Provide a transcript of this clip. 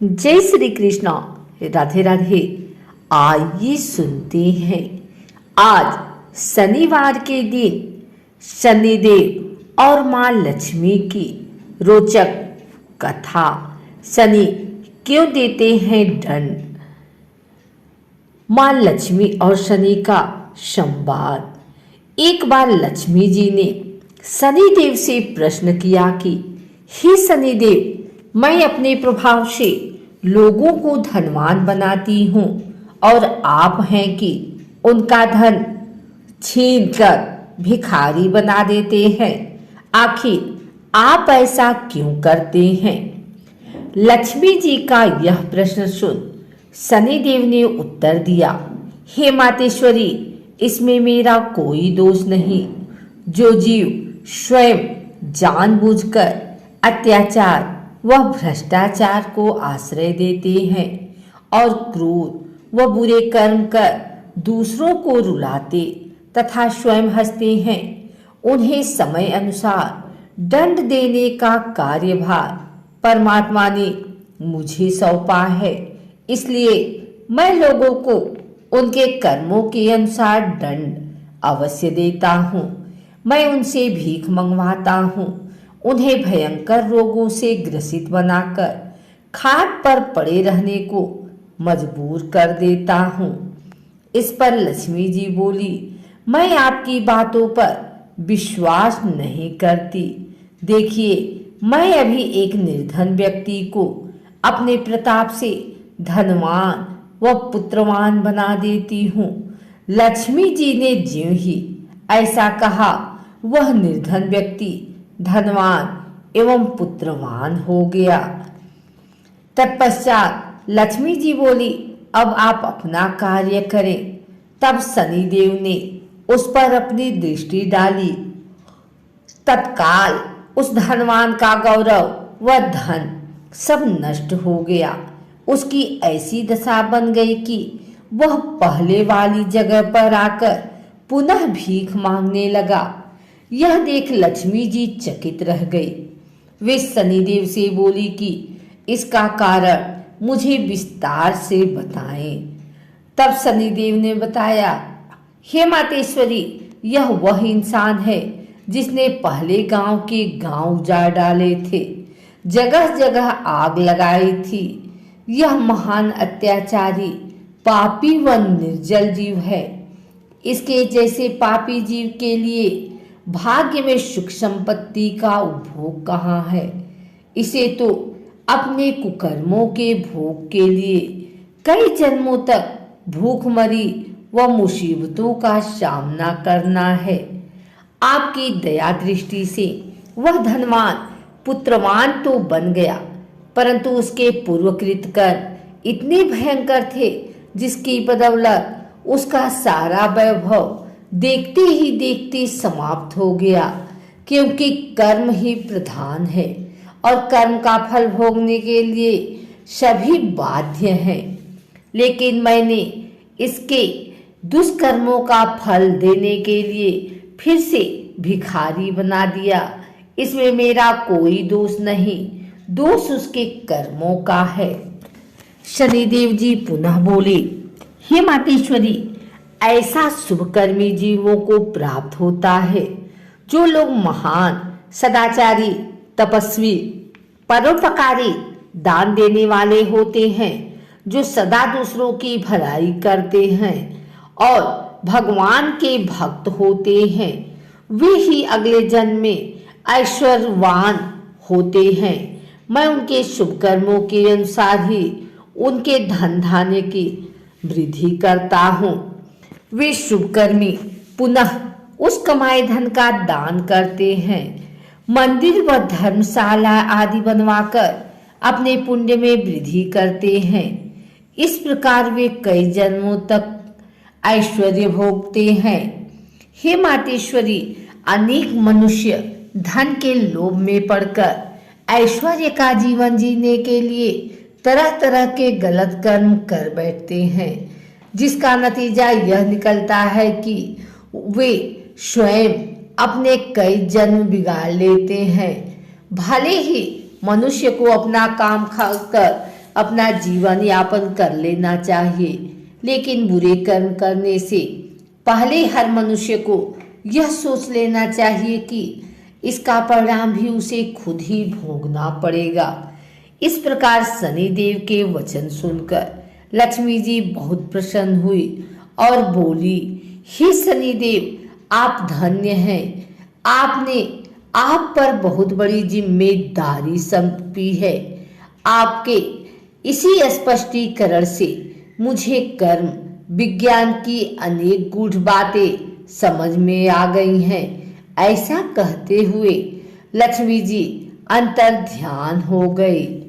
जय श्री कृष्णा। राधे राधे। आइए सुनते हैं आज शनिवार के दिन शनिदेव और माँ लक्ष्मी की रोचक कथा। शनि क्यों देते हैं दंड? माँ लक्ष्मी और शनि का संवाद। एक बार लक्ष्मी जी ने शनिदेव से प्रश्न किया कि हे शनिदेव, मैं अपने प्रभाव से लोगों को धनवान बनाती हूँ और आप हैं कि उनका धन छीन कर भिखारी बना देते हैं। आखिर आप ऐसा क्यों करते हैं? लक्ष्मी जी का यह प्रश्न सुन शनिदेव ने उत्तर दिया, हे मातेश्वरी, इसमें मेरा कोई दोष नहीं। जो जीव स्वयं जानबूझकर अत्याचार व भ्रष्टाचार को आश्रय देते हैं और क्रूर व बुरे कर्म कर दूसरों को रुलाते तथा स्वयं हंसते हैं, उन्हें समय अनुसार दंड देने का कार्यभार परमात्मा ने मुझे सौंपा है। इसलिए मैं लोगों को उनके कर्मों के अनुसार दंड अवश्य देता हूँ। मैं उनसे भीख मंगवाता हूँ, उन्हें भयंकर रोगों से ग्रसित बनाकर खाट पर पड़े रहने को मजबूर कर देता हूँ। इस पर लक्ष्मी जी बोली, मैं आपकी बातों पर विश्वास नहीं करती। देखिए, मैं अभी एक निर्धन व्यक्ति को अपने प्रताप से धनवान व पुत्रवान बना देती हूँ। लक्ष्मी जी ने ज्यों ही ऐसा कहा, वह निर्धन व्यक्ति धनवान एवं पुत्रवान हो गया। तत्पश्चात लक्ष्मी जी बोली, अब आप अपना कार्य करें। तब शनिदेव ने उस पर अपनी दृष्टि डाली। तत्काल उस धनवान का गौरव व धन सब नष्ट हो गया। उसकी ऐसी दशा बन गई कि वह पहले वाली जगह पर आकर पुनः भीख मांगने लगा। यह देख लक्ष्मी जी चकित रह गई। वे शनिदेव से बोली कि इसका कारण मुझे विस्तार से बताएं। तब शनिदेव ने बताया, हे मातेश्वरी, यह वह इंसान है जिसने पहले गांव के गांव उजाड़ डाले थे, जगह जगह आग लगाई थी। यह महान अत्याचारी पापी व निर्जल जीव है। इसके जैसे पापी जीव के लिए भाग्य में सुख संपत्ति का उपभोग कहाँ है? इसे तो अपने कुकर्मों के भोग के लिए कई जन्मों तक भूखमरी व मुसीबतों का सामना करना है। आपकी दया दृष्टि से वह धनवान पुत्रवान तो बन गया, परंतु उसके पूर्वकृत कर्म इतने भयंकर थे जिसकी बदौलत उसका सारा वैभव देखते ही देखते समाप्त हो गया। क्योंकि कर्म ही प्रधान है और कर्म का फल भोगने के लिए सभी बाध्य हैं। लेकिन मैंने इसके दुष्कर्मों का फल देने के लिए फिर से भिखारी बना दिया। इसमें मेरा कोई दोष नहीं, दोष उसके कर्मों का है। शनिदेव जी पुनः बोले, हे मातेश्वरी, ऐसा शुभकर्मी जीवों को प्राप्त होता है जो लोग महान, सदाचारी, तपस्वी, परोपकारी, दान देने वाले होते हैं, जो सदा दूसरों की भलाई करते हैं और भगवान के भक्त होते हैं। वे ही अगले जन्म में ऐश्वर्यवान होते हैं। मैं उनके शुभ कर्मों के अनुसार ही उनके धन धान्य की वृद्धि करता हूँ। वे शुभकर्मी पुनः उस कमाए धन का दान करते हैं, मंदिर व धर्मशाला आदि बनवाकर अपने पुण्य में वृद्धि करते हैं। इस प्रकार वे कई जन्मों तक ऐश्वर्य भोगते हैं। हे मातेश्वरी, अनेक मनुष्य धन के लोभ में पड़कर ऐश्वर्य का जीवन जीने के लिए तरह तरह के गलत कर्म कर बैठते हैं, जिसका नतीजा यह निकलता है कि वे स्वयं अपने कई जन्म बिगाड़ लेते हैं। भले ही मनुष्य को अपना काम खाकर अपना जीवन यापन कर लेना चाहिए, लेकिन बुरे कर्म करने से पहले हर मनुष्य को यह सोच लेना चाहिए कि इसका परिणाम भी उसे खुद ही भोगना पड़ेगा। इस प्रकार शनिदेव के वचन सुनकर लक्ष्मी जी बहुत प्रसन्न हुई और बोली, हे शनिदेव, आप धन्य हैं। आपने आप पर बहुत बड़ी जिम्मेदारी सौंपी है। आपके इसी स्पष्टीकरण से मुझे कर्म विज्ञान की अनेक गूढ़ बातें समझ में आ गई हैं। ऐसा कहते हुए लक्ष्मी जी अंतर ध्यान हो गई।